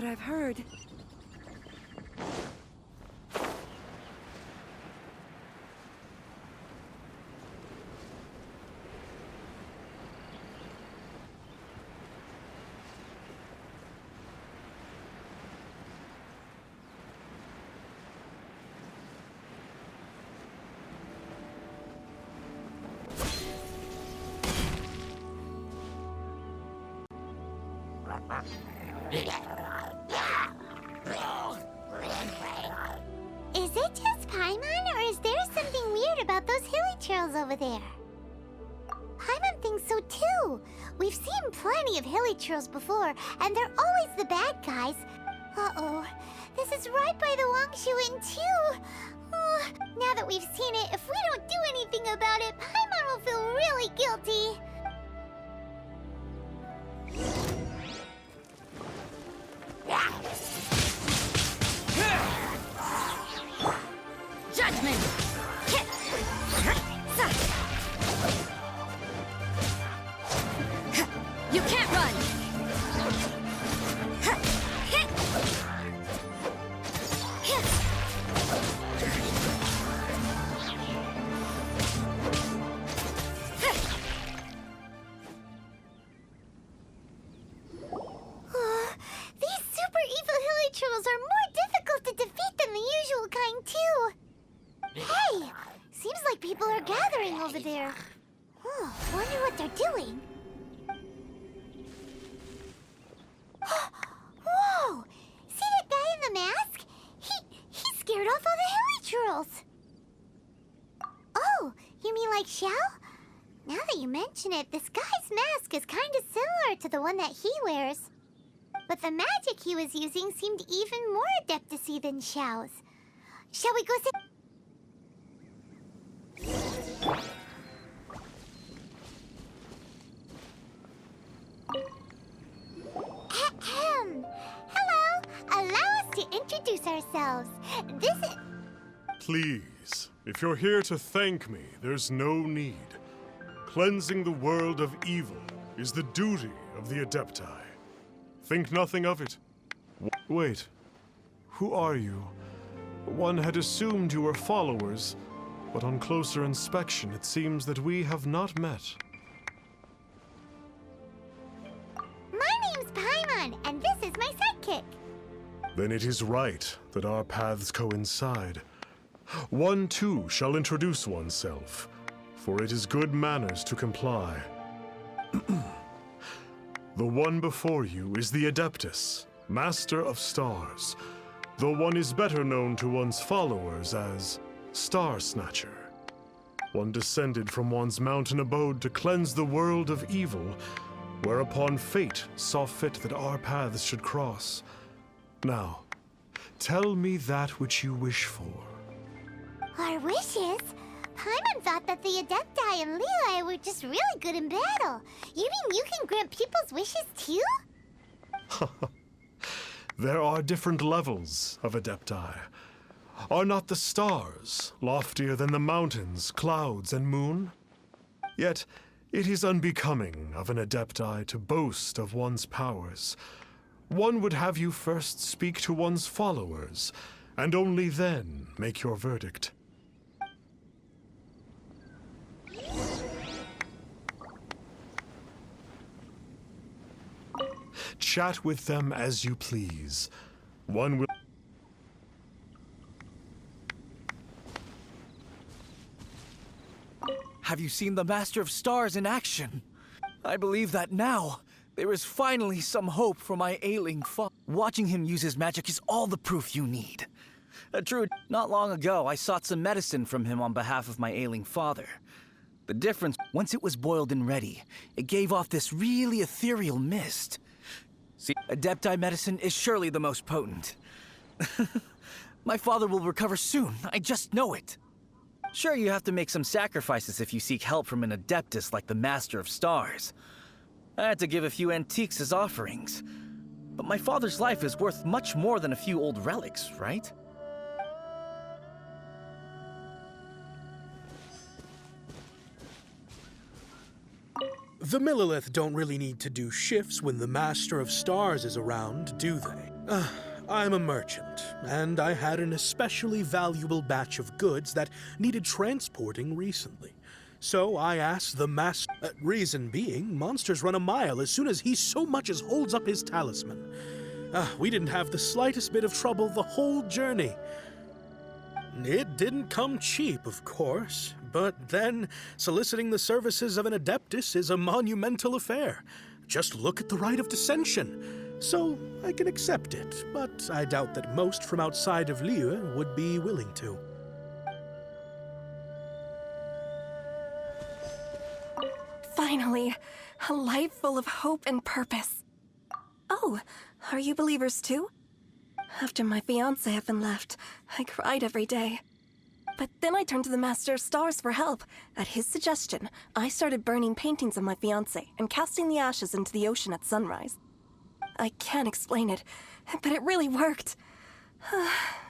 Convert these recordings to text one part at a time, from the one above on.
I've heard. Is it just Paimon, or is there something weird about those hilly trails over there? Paimon thinks so too. We've seen plenty of hilly trails before, and they're always the bad guys. Uh-oh, this is right by the Wangshu Inn too. Now that we've seen it, if we don't do anything about it, Paimon will feel really guilty. Judgment! You can't run! These super evil hilly trolls are more difficult to defeat than the usual kind too. Hey! Seems like people are gathering over there. Wonder what they're doing. Whoa! See that guy in the mask? He scared off all the hilly trolls. Oh, you mean like Xiao? Now that you mention it, this guy's mask is kind of similar to the one that he wears. But the magic he was using seemed even more Adepti than Xiao's. Shall we go see? Hello! Allow us to introduce ourselves. This is... Please, if you're here to thank me, there's no need. Cleansing the world of evil is the duty of the Adepti. Think nothing of it. Wait, who are you? One had assumed you were followers, but on closer inspection, it seems that we have not met. My name's Paimon, and this is my sidekick. Then it is right that our paths coincide. One too shall introduce oneself, for it is good manners to comply. The one before you is the Adeptus, Master of Stars, though one is better known to one's followers as Star Snatcher. One descended from one's mountain abode to cleanse the world of evil, whereupon fate saw fit that our paths should cross. Now, tell me that which you wish for. Our wishes? Paimon thought that the Adepti and Levi were just really good in battle. You mean you can grant people's wishes too? There are different levels of Adepti. Are not the stars loftier than the mountains, clouds, and moon? Yet, it is unbecoming of an Adepti to boast of one's powers. One would have you first speak to one's followers, and only then make your verdict. Chat with them as you please. One will... Have you seen the Master of Stars in action? I believe that now, there is finally some hope for my ailing father. Watching him use his magic is all the proof you need. True, not long ago, I sought some medicine from him on behalf of my ailing father. The difference, once it was boiled and ready, it gave off this really ethereal mist. See, Adepti medicine is surely the most potent. My father will recover soon, I just know it. Sure, you have to make some sacrifices if you seek help from an Adeptus like the Master of Stars. I had to give a few antiques as offerings. But my father's life is worth much more than a few old relics, right? The Millilith don't really need to do shifts when the Master of Stars is around, do they? I'm a merchant, and I had an especially valuable batch of goods that needed transporting recently. So I asked the master. Reason being, monsters run a mile as soon as he so much as holds up his talisman. We didn't have the slightest bit of trouble the whole journey. It didn't come cheap, of course, but then soliciting the services of an Adeptus is a monumental affair. Just look at the rite of dissension. So I can accept it, but I doubt that most from outside of Liyue would be willing to. Finally, a life full of hope and purpose. Oh, are you believers too? After my fiancé had been left, I cried every day. But then I turned to the Master of Stars for help. At his suggestion, I started burning paintings of my fiancé and casting the ashes into the ocean at sunrise. I can't explain it, but it really worked.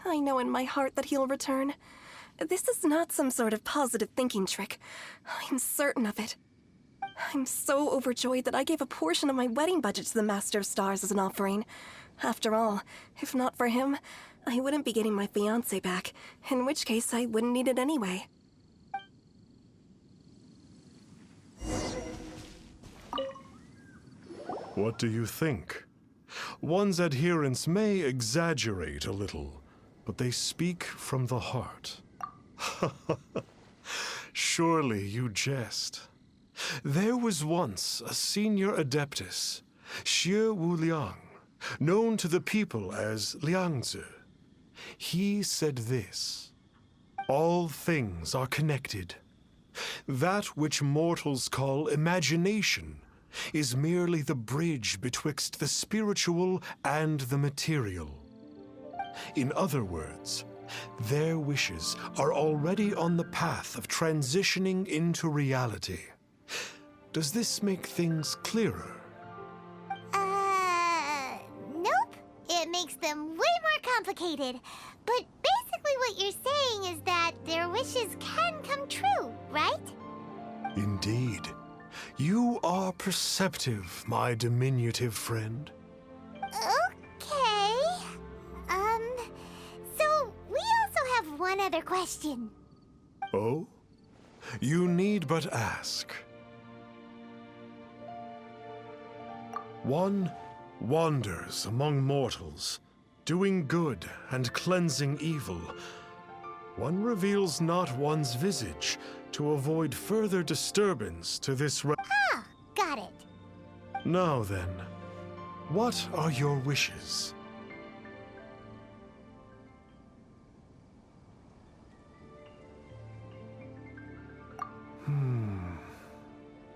I know in my heart that he'll return. This is not some sort of positive thinking trick. I'm certain of it. I'm so overjoyed that I gave a portion of my wedding budget to the Master of Stars as an offering. After all, if not for him, I wouldn't be getting my fiancé back, in which case I wouldn't need it anyway. What do you think? One's adherents may exaggerate a little, but they speak from the heart. Surely you jest. There was once a senior Adeptus, Xie Wuliang, known to the people as Liangzi. He said this: all things are connected. That which mortals call imagination is merely the bridge betwixt the spiritual and the material. In other words, their wishes are already on the path of transitioning into reality. Does this make things clearer? Nope. It makes them way more complicated. But basically what you're saying is that their wishes can come true, right? Indeed. You are perceptive, my diminutive friend. Okay. So we also have one other question. Oh? You need but ask. One wanders among mortals, doing good and cleansing evil. One reveals not one's visage to avoid further disturbance to this Ah, got it. Now then, what are your wishes?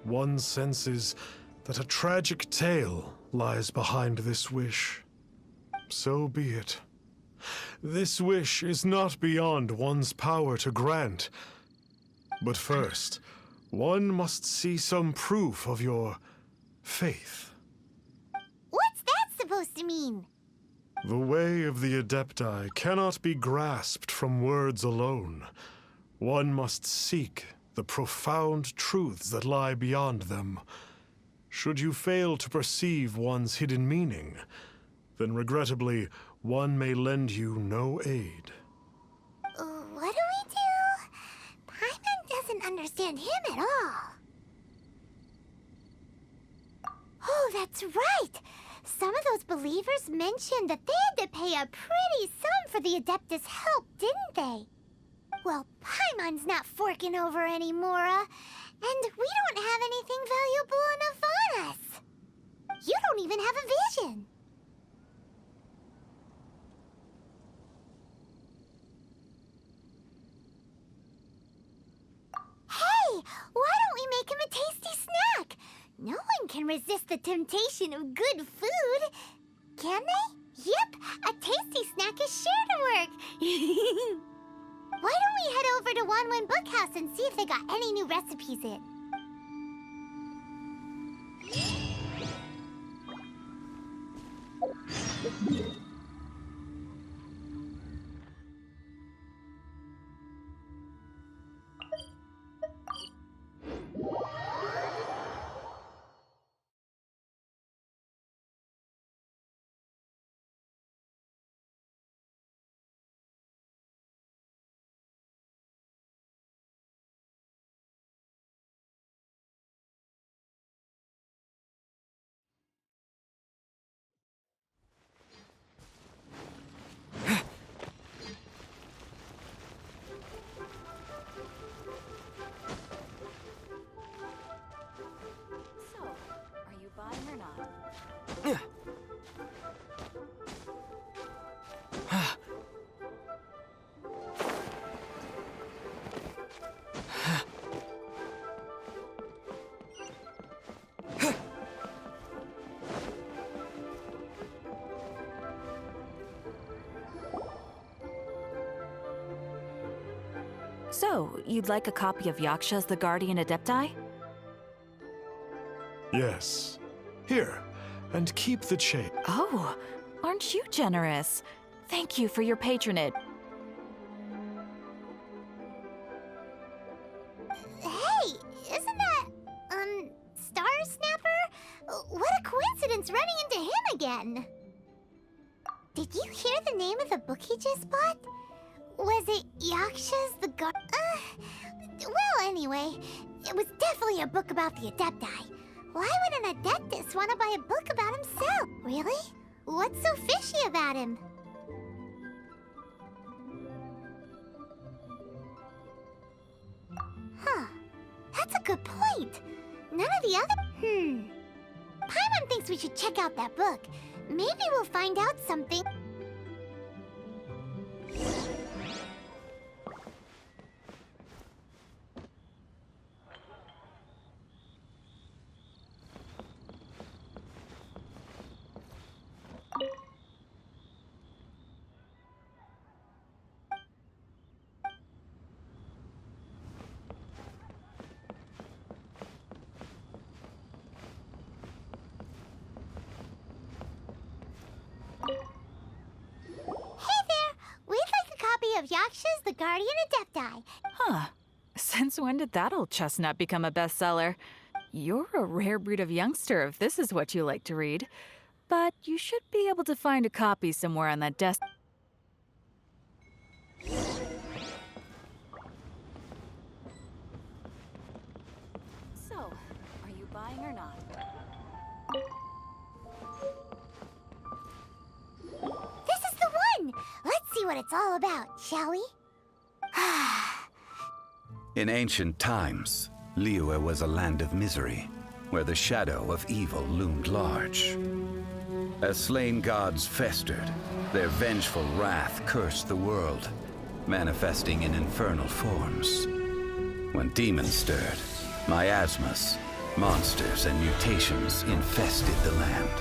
One senses that a tragic tale lies behind this wish. So be it. This wish is not beyond one's power to grant. But first, one must see some proof of your faith. What's that supposed to mean? The way of the Adepti cannot be grasped from words alone. One must seek the profound truths that lie beyond them. Should you fail to perceive one's hidden meaning, then regrettably, one may lend you no aid. What do we do? Paimon doesn't understand him at all. Oh, that's right! Some of those believers mentioned that they had to pay a pretty sum for the Adeptus' help, didn't they? Well, Paimon's not forking over anymore, and we don't have anything valuable enough on us. You don't even have a vision. Hey, why don't we make him a tasty snack? No one can resist the temptation of good food. Can they? Yep, a tasty snack is sure to work. Why don't we head over to Wanwen Bookhouse and see if they got any new recipes in? So, you'd like a copy of Yakshas the Guardian Adepti? Yes. Here, and keep the chain. Oh, aren't you generous? Thank you for your patronage. Hey, isn't that, Star Snapper? What a coincidence running into him again! Did you hear the name of the book he just bought? Was it Yakshas the well, anyway, it was definitely a book about the Adepti. Why would an Adeptus want to buy a book about himself? Really? What's so fishy about him? Huh. That's a good point. None of the other... Paimon thinks we should check out that book. Maybe we'll find out something. Of Yakshas, the Guardian Adepti. Huh. Since when did that old chestnut become a bestseller? You're a rare breed of youngster if this is what you like to read. But you should be able to find a copy somewhere on that desk. So, are you buying or not? This is the one! Let's see what it's all about, shall we? In ancient times, Liyue was a land of misery, where the shadow of evil loomed large. As slain gods festered, their vengeful wrath cursed the world, manifesting in infernal forms. When demons stirred, miasmas, monsters, and mutations infested the land.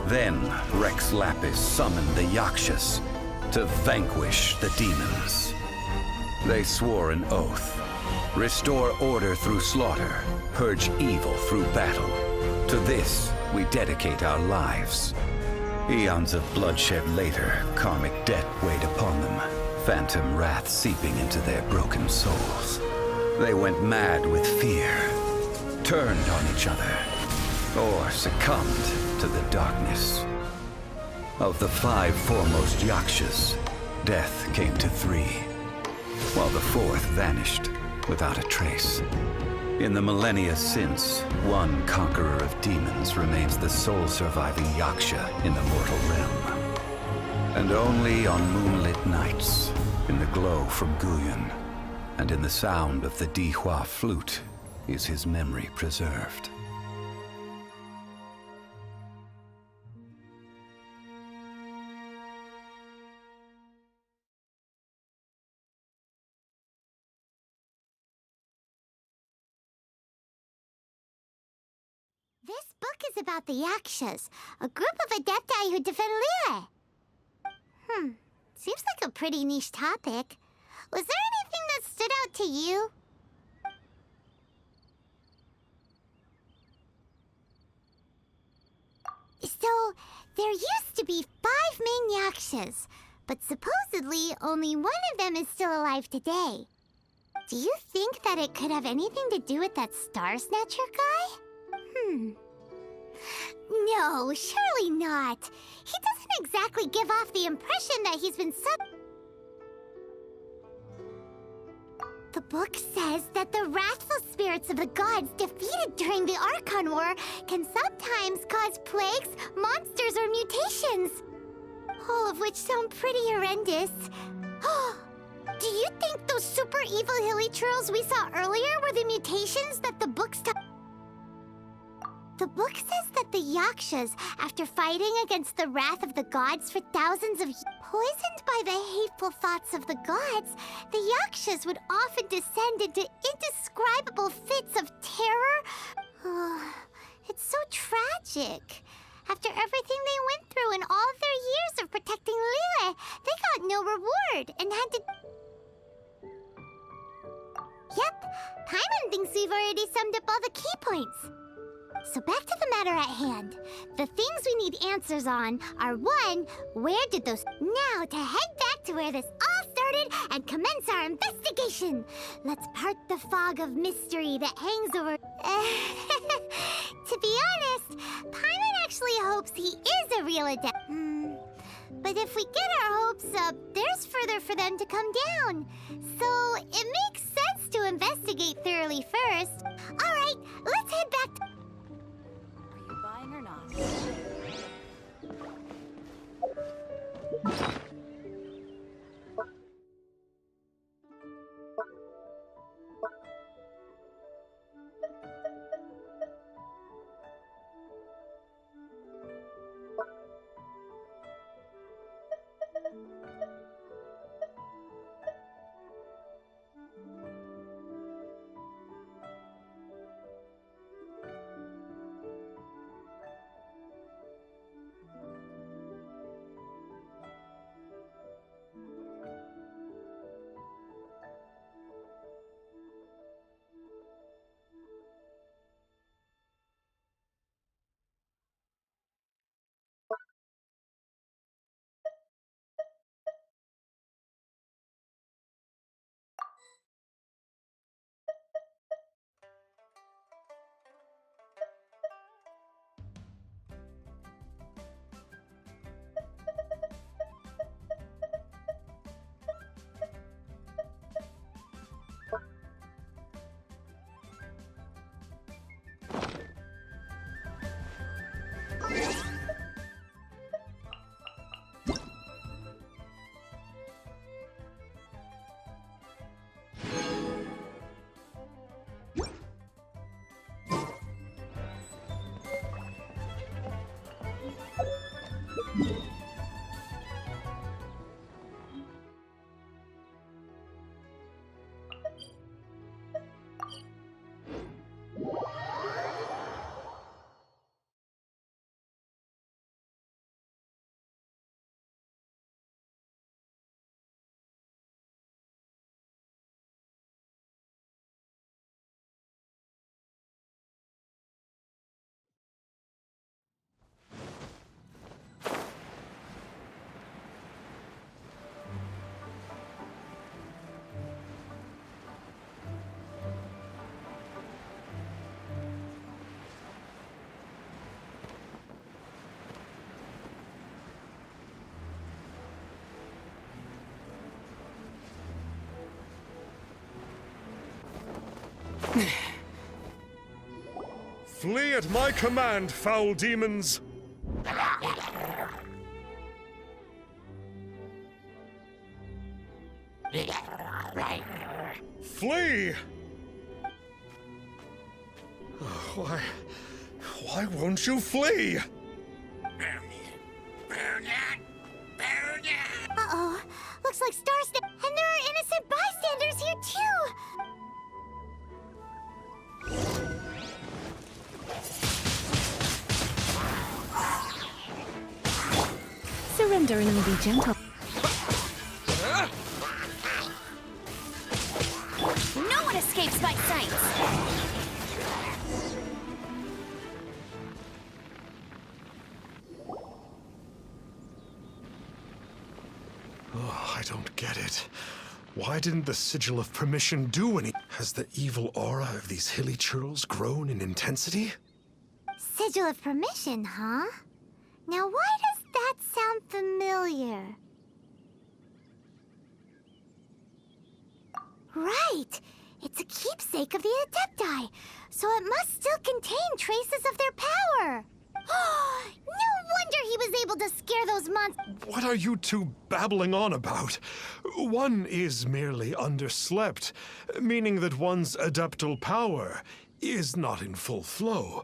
Then Rex Lapis summoned the Yakshas to vanquish the demons. They swore an oath: restore order through slaughter, purge evil through battle. To this, we dedicate our lives. Eons of bloodshed later, karmic debt weighed upon them, phantom wrath seeping into their broken souls. They went mad with fear, turned on each other, or succumbed to the darkness. Of the 5 foremost Yakshas, death came to 3, while the 4th vanished without a trace. In the millennia since, one conqueror of demons remains the sole surviving Yaksha in the mortal realm. And only on moonlit nights, in the glow from Guyon, and in the sound of the Dihua flute, is his memory preserved. This book is about the Yakshas, a group of Adepti who defend Liyue. Seems like a pretty niche topic. Was there anything that stood out to you? So, there used to be 5 main Yakshas, but supposedly only one of them is still alive today. Do you think that it could have anything to do with that Star Snatcher guy? No, surely not. He doesn't exactly give off the impression that he's been The book says that the wrathful spirits of the gods defeated during the Archon War can sometimes cause plagues, monsters, or mutations. All of which sound pretty horrendous. Do you think those super evil hilly churls we saw earlier were the mutations that the books The book says that the Yakshas, after fighting against the wrath of the gods for thousands of years, poisoned by the hateful thoughts of the gods, the Yakshas would often descend into indescribable fits of terror. It's so tragic. After everything they went through and all their years of protecting Lille, they got no reward and had to... Yep, Paimon thinks we've already summed up all the key points. So back to the matter at hand. The things we need answers on are 1, where did those... Now to head back to where this all started and commence our investigation. Let's part the fog of mystery that hangs over... To be honest, Paimon actually hopes he is a real adept. But if we get our hopes up, there's further for them to come down. So it makes sense to investigate thoroughly first. All right, let's head back to... Are you buying or not? Flee at my command, foul demons! Flee! Why won't you flee? Uh-oh. Looks like Stars... And there are innocent bystanders here, too! Surrender and be gentle. No one escapes my sight! Oh, I don't get it. Why didn't the Sigil of Permission do any? Has the evil aura of these hilly churls grown in intensity? Sigil of Permission, huh? Now why does that sound familiar? Right! It's a keepsake of the Adepti, so it must still contain traces of their power! No wonder he was able to scare those monsters! What are you two babbling on about? One is merely underslept, meaning that one's adeptal power is not in full flow.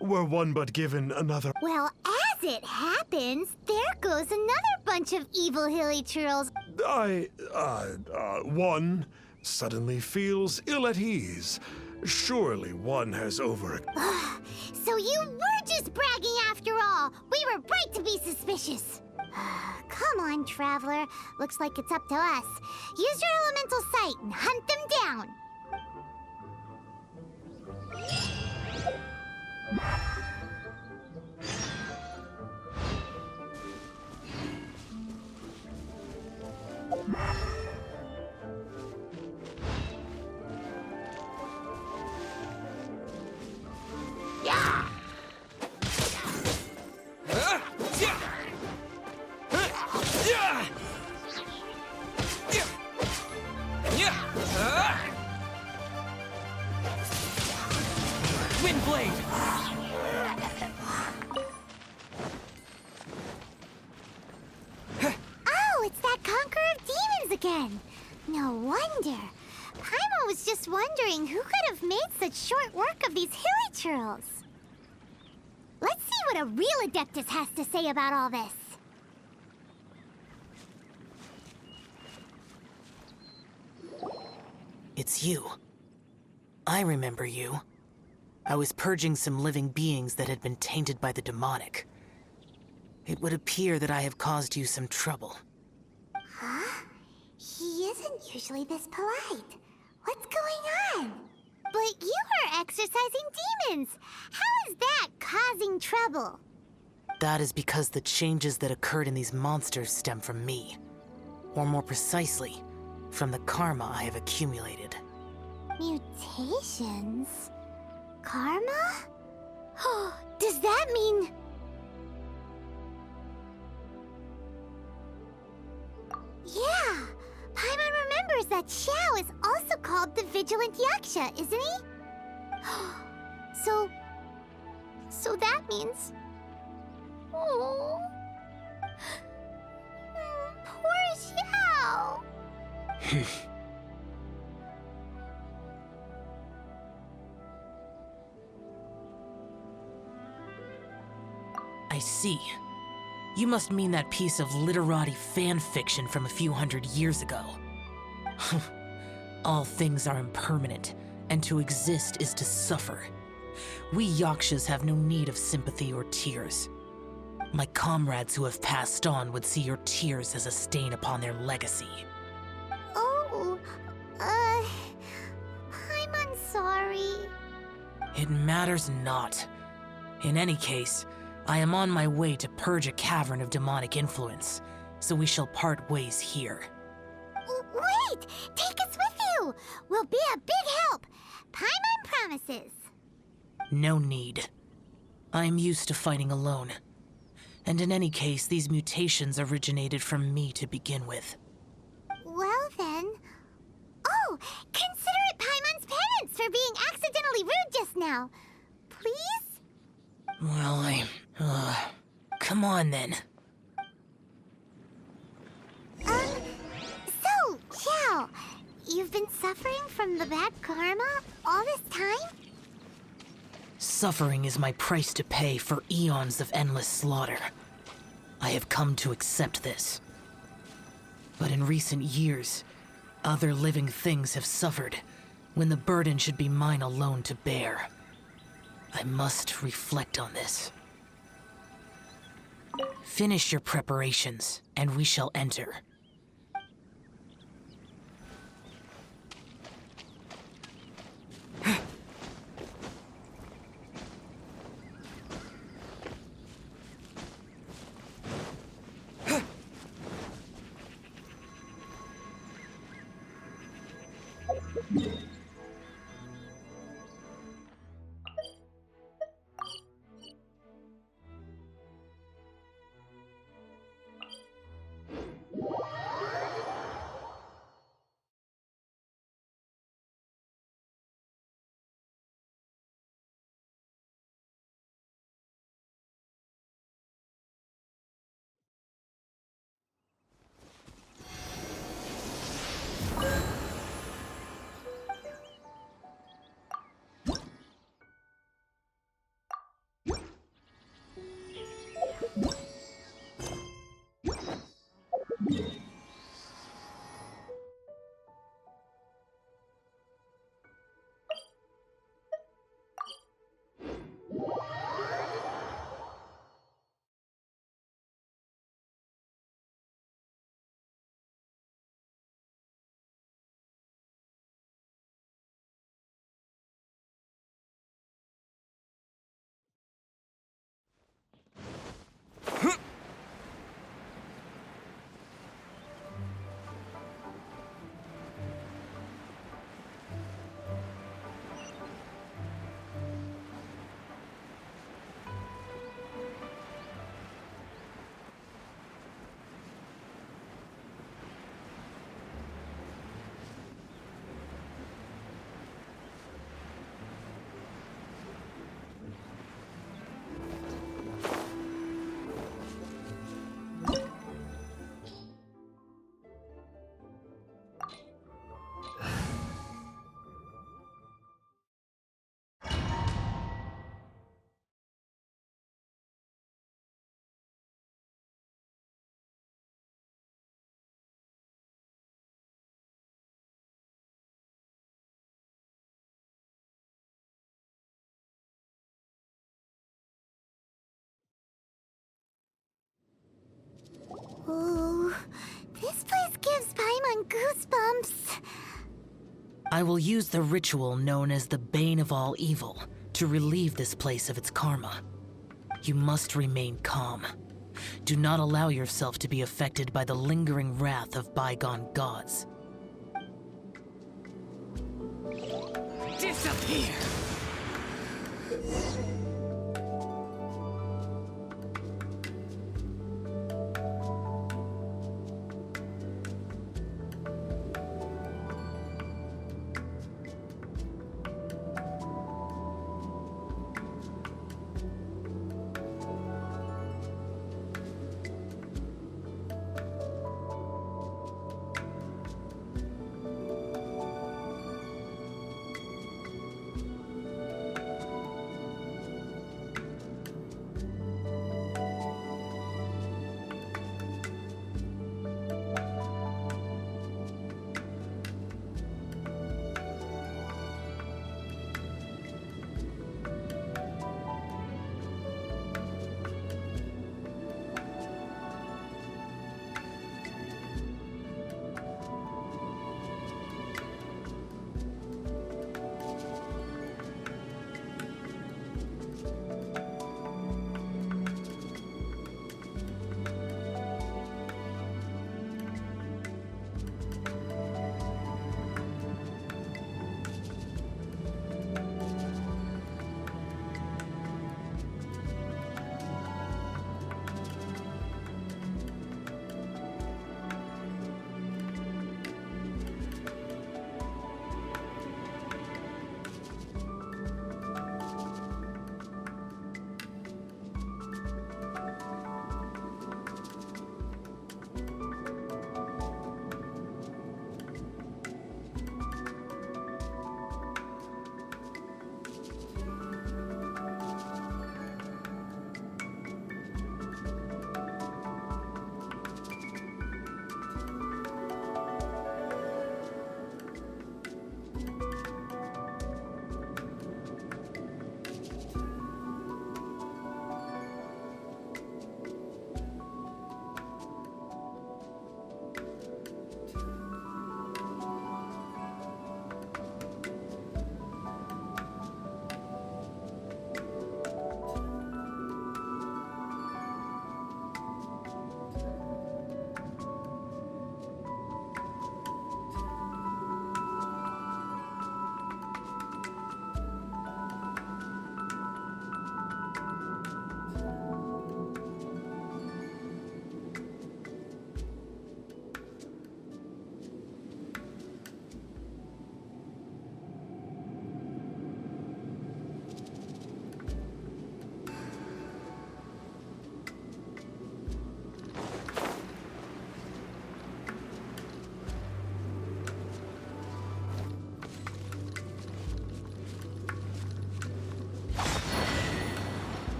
were one but given another. Well, as it happens, there goes another bunch of evil hilly churls. One suddenly feels ill at ease. Surely one has So you were just bragging after all. We were right to be suspicious. Come on, Traveler. Looks like it's up to us. Use your elemental sight and hunt them down. Windblade! Oh, it's that Conqueror of Demons again. No wonder. Paimon was just wondering who could have made such short work of these hilly churls. Let's see what a real Adeptus has to say about all this. It's you. I remember you. I was purging some living beings that had been tainted by the demonic. It would appear that I have caused you some trouble. Huh? He isn't usually this polite. What's going on? But you are exorcising demons. How is that causing trouble? That is because the changes that occurred in these monsters stem from me. Or more precisely, from the karma I have accumulated. Mutations? Karma? Does that mean... Yeah! Paimon remembers that Xiao is also called the Vigilant Yaksha, isn't he? So that means... Oh... Poor Xiao! I see. You must mean that piece of literati fan fiction from a few hundred years ago. All things are impermanent, and to exist is to suffer. We Yakshas have no need of sympathy or tears. My comrades who have passed on would see your tears as a stain upon their legacy. Oh, I'm sorry. It matters not. In any case, I am on my way to purge a cavern of demonic influence, so we shall part ways here. Wait! Take us with you! We'll be a big help! Paimon promises! No need. I am used to fighting alone. And in any case, these mutations originated from me to begin with. Well then... Oh! Consider it Paimon's penance for being accidentally rude just now. Please? Well, come on then. So, Xiao, you've been suffering from the bad karma all this time? Suffering is my price to pay for eons of endless slaughter. I have come to accept this. But in recent years, other living things have suffered, when the burden should be mine alone to bear. I must reflect on this. Finish your preparations, and we shall enter. This place gives Paimon goosebumps. I will use the ritual known as the Bane of All Evil to relieve this place of its karma. You must remain calm. Do not allow yourself to be affected by the lingering wrath of bygone gods. Disappear!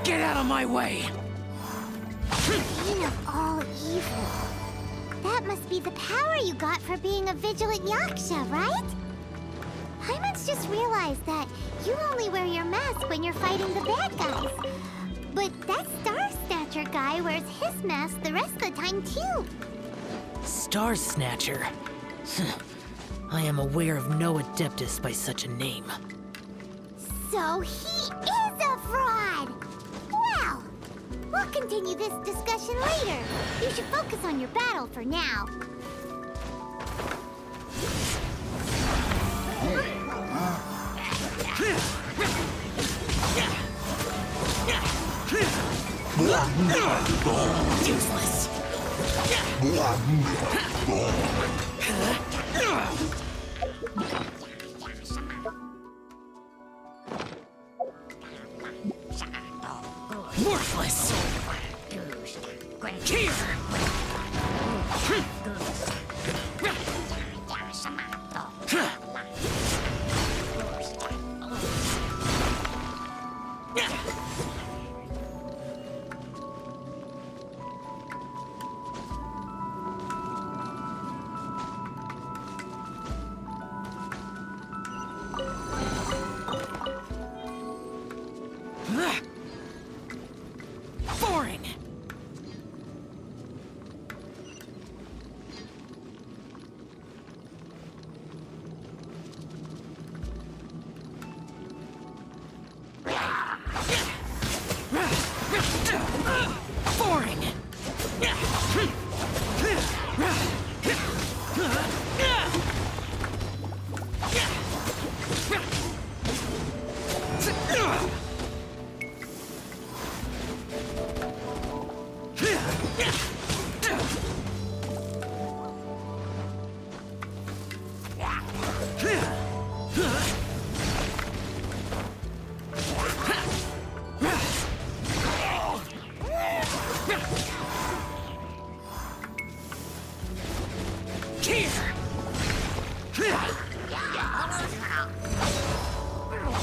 Get out of my way! Bane of all evil. That must be the power you got for being a vigilant Yaksha, right? Paimon's just realized that you only wear your mask when you're fighting the bad guys. But that Star Snatcher guy wears his mask the rest of the time, too. Star Snatcher. I am aware of no Adeptus by such a name. So he is a fraud! Well, we'll continue this discussion later. You should focus on your battle for now. Useless! Worthless! Here! Boring! Boring!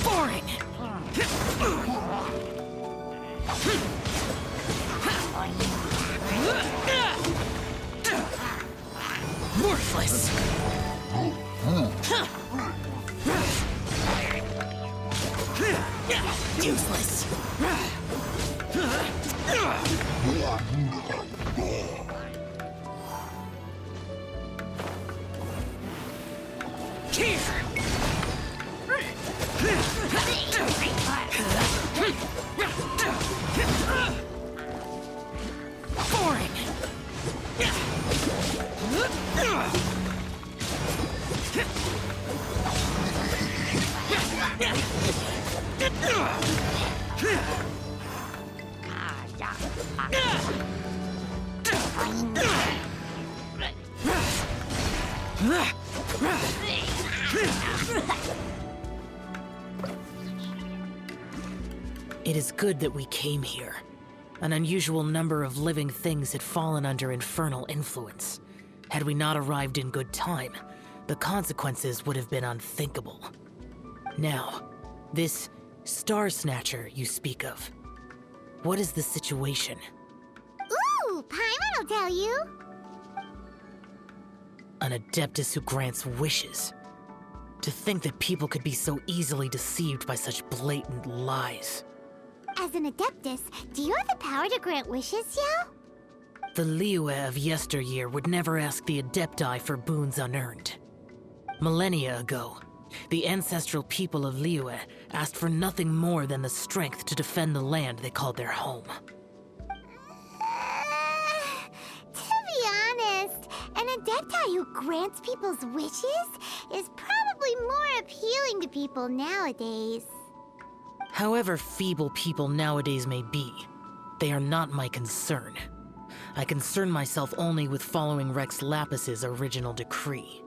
Boring! Worthless! Useless! Here! Boring! It is good that we came here. An unusual number of living things had fallen under infernal influence. Had we not arrived in good time, the consequences would have been unthinkable. Now, this Star Snatcher you speak of, what is the situation? Ooh, Paimon will tell you. An Adeptus who grants wishes. To think that people could be so easily deceived by such blatant lies. As an Adeptus, do you have the power to grant wishes, Yao? The Liyue of yesteryear would never ask the Adepti for boons unearned. Millennia ago, the ancestral people of Liyue asked for nothing more than the strength to defend the land they called their home. To be honest, an Adepti who grants people's wishes is probably more appealing to people nowadays. However feeble people nowadays may be, they are not my concern. I concern myself only with following Rex Lapis's original decree.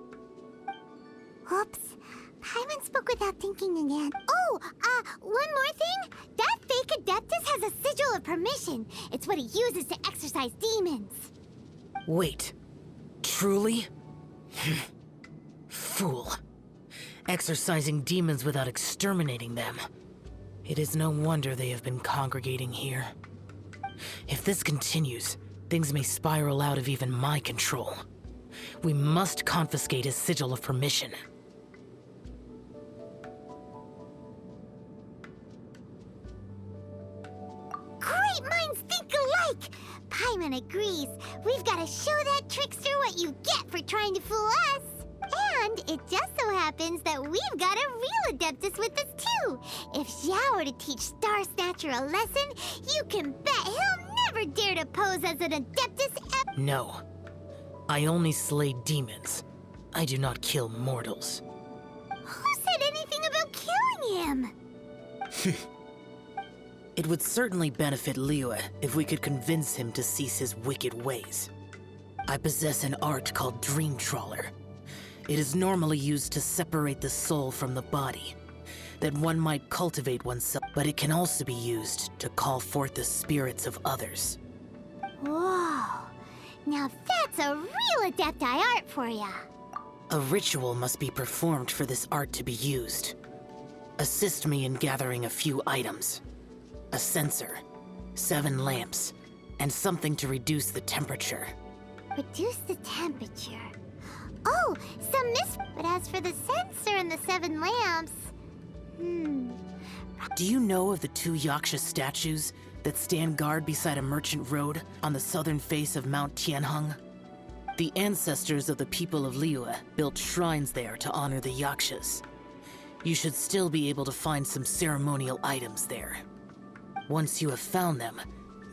Oops. Paimon spoke without thinking again. Oh, one more thing. That fake Adeptus has a sigil of permission. It's what he uses to exorcise demons. Wait, truly? Fool. Exorcising demons without exterminating them. It is no wonder they have been congregating here. If this continues, things may spiral out of even my control. We must confiscate his sigil of permission. Great minds think alike! Paimon agrees. We've got to show that trickster what you get for trying to fool us. And it just so happens that we've got a real Adeptus with us too. If Xiao were to teach Star Snatcher a lesson, you can bet he'll never dare to pose as an Adeptus No. I only slay demons. I do not kill mortals. Who said anything about killing him? It would certainly benefit Liyue if we could convince him to cease his wicked ways. I possess an art called Dream Trawler. It is normally used to separate the soul from the body, that one might cultivate oneself, but it can also be used to call forth the spirits of others. Whoa. Now that's a real Adepti art for ya. A ritual must be performed for this art to be used. Assist me in gathering a few items. A censer, 7 lamps, and something to reduce the temperature. Reduce the temperature. Oh, some But as for the censer and the 7 lamps... Do you know of the 2 Yaksha statues that stand guard beside a merchant road on the southern face of Mount Tianheng? The ancestors of the people of Liyue built shrines there to honor the Yakshas. You should still be able to find some ceremonial items there. Once you have found them,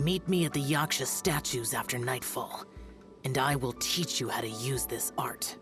meet me at the Yaksha statues after nightfall, and I will teach you how to use this art.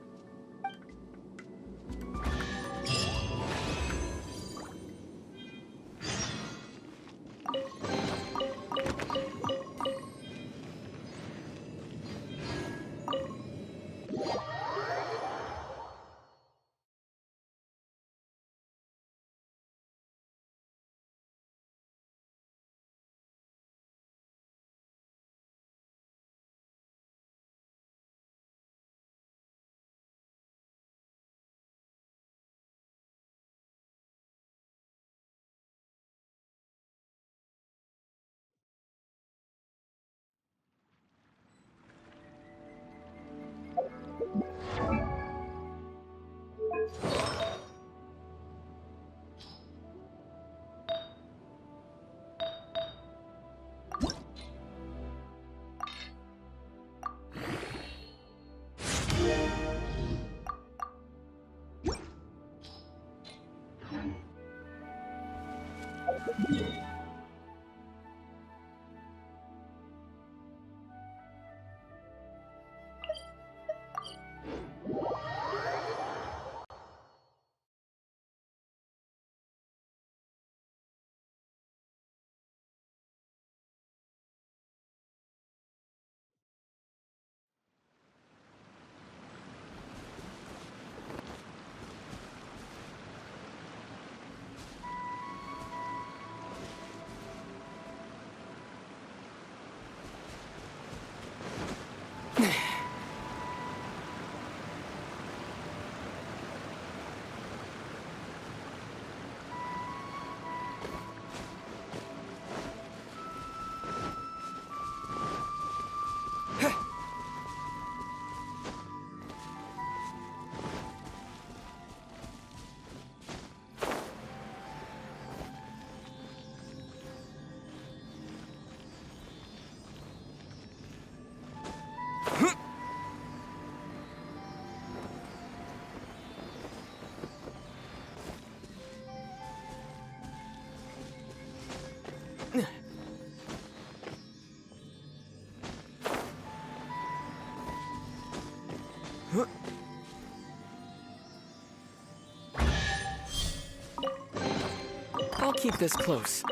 I'll keep this close.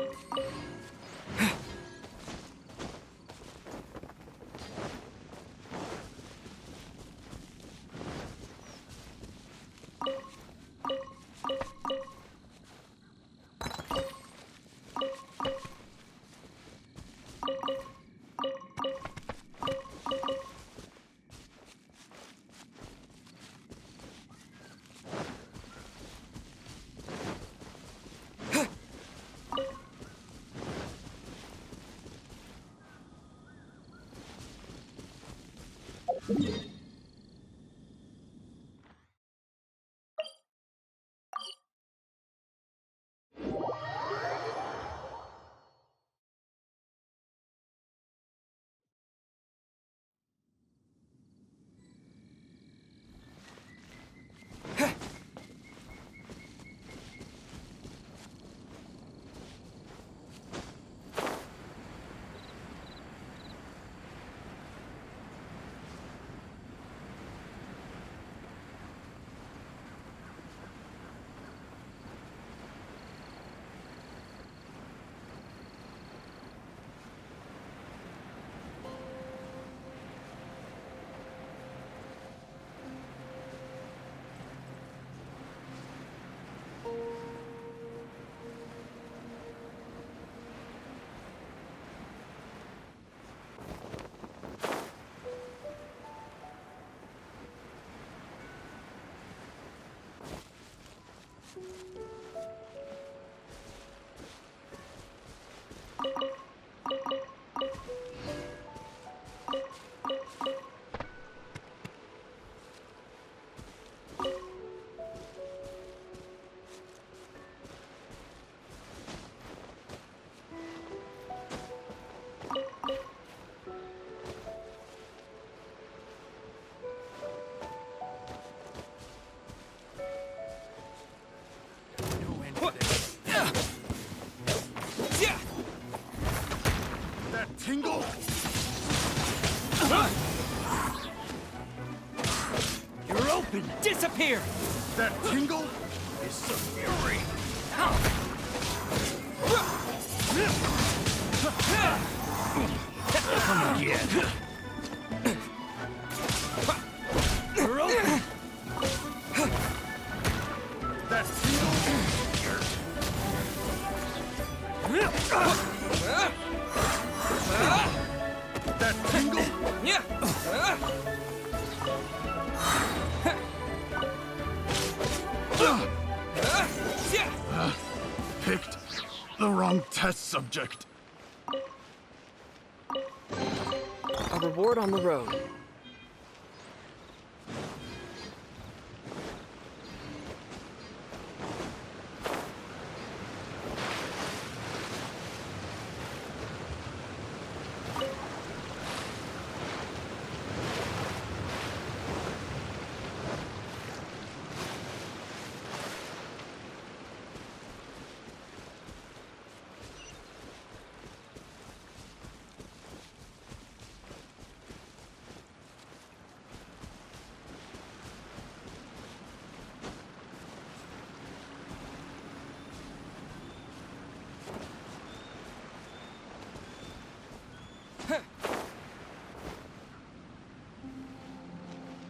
open! Disappear! That tingle is some fury. Come again. That That tingle? Picked the wrong test subject. A reward on the road.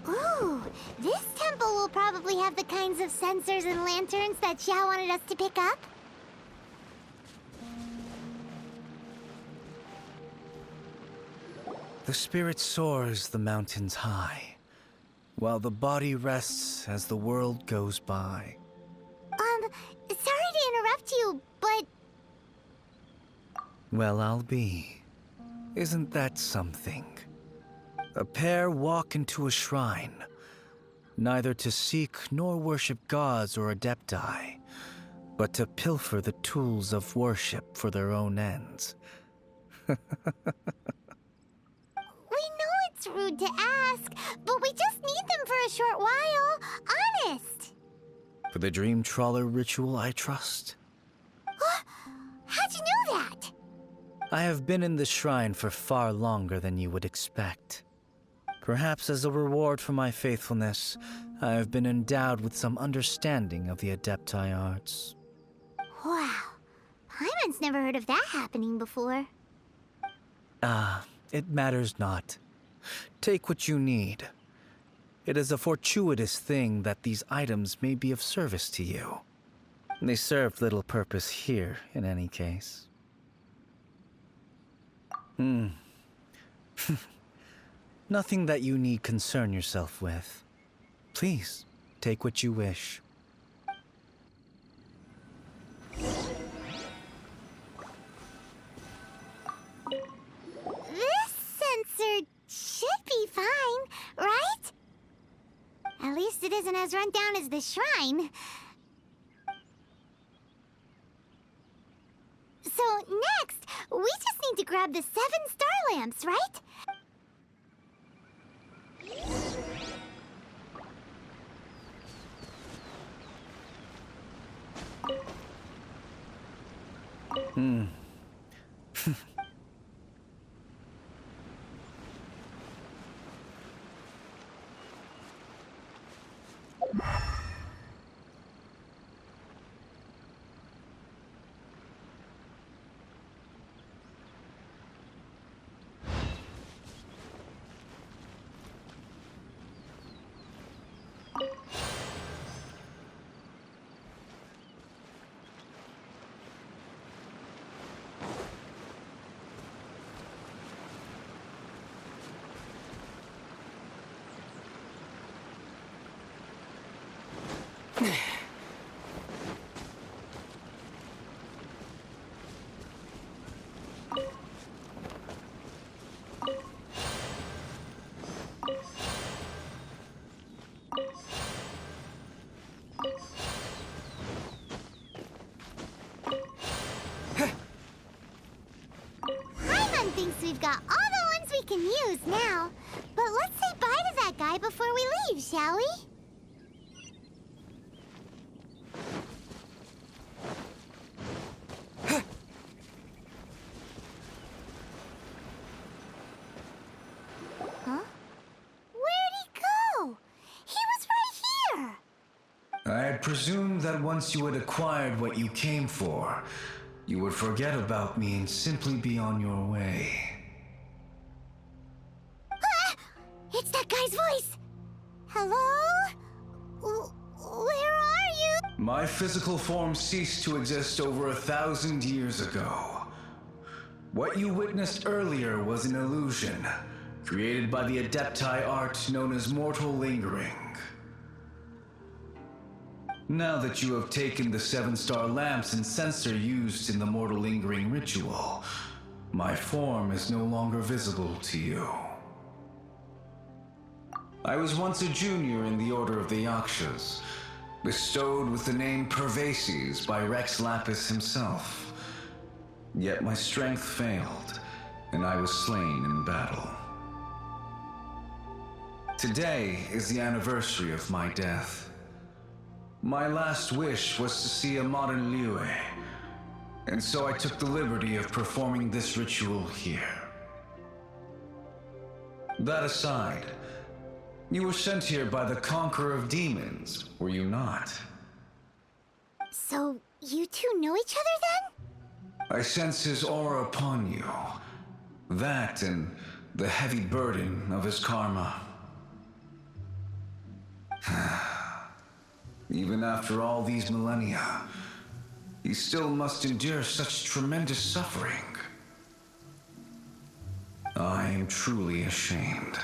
Ooh, this temple will probably have the kinds of sensors and lanterns that Xiao wanted us to pick up. The spirit soars the mountains high, while the body rests as the world goes by. Sorry to interrupt you, but... Well, I'll be. Isn't that something? A pair walk into a shrine, neither to seek nor worship gods or adepti, but to pilfer the tools of worship for their own ends. We know it's rude to ask, but we just need them for a short while. Honest. For the dream trawler ritual, I trust. How'd you know that? I have been in the shrine for far longer than you would expect. Perhaps as a reward for my faithfulness, I have been endowed with some understanding of the Adepti arts. Wow. Paimon's never heard of that happening before. It matters not. Take what you need. It is a fortuitous thing that these items may be of service to you. They serve little purpose here, in any case. Nothing that you need concern yourself with. Please, take what you wish. This sensor should be fine, right? At least it isn't as run down as the shrine. So next, we just need to grab the 7 star lamps, right? Paimon thinks we've got all the ones we can use now. But let's say bye to that guy before we leave, shall we? Huh? Where'd he go? He was right I had presumed that once you had acquired what you came for, you would forget about me and simply be on your way. Ah! It's that guy's voice! Hello? Where are you? My physical form ceased to exist over 1,000 years ago. What you witnessed earlier was an illusion, created by the Adepti art known as mortal lingering. Now that you have taken the 7-star lamps and censer used in the mortal lingering ritual, my form is no longer visible to you. I was once a junior in the Order of the Yakshas, bestowed with the name Pervases by Rex Lapis himself. Yet my strength failed, and I was slain in battle. Today is the anniversary of my death. My last wish was to see a modern Liyue, and so I took the liberty of performing this ritual here. That aside, you were sent here by the Conqueror of Demons, were you not? So, you two know each other then? I sense his aura upon you. That and the heavy burden of his karma. Even after all these millennia, he still must endure such tremendous suffering. I am truly ashamed.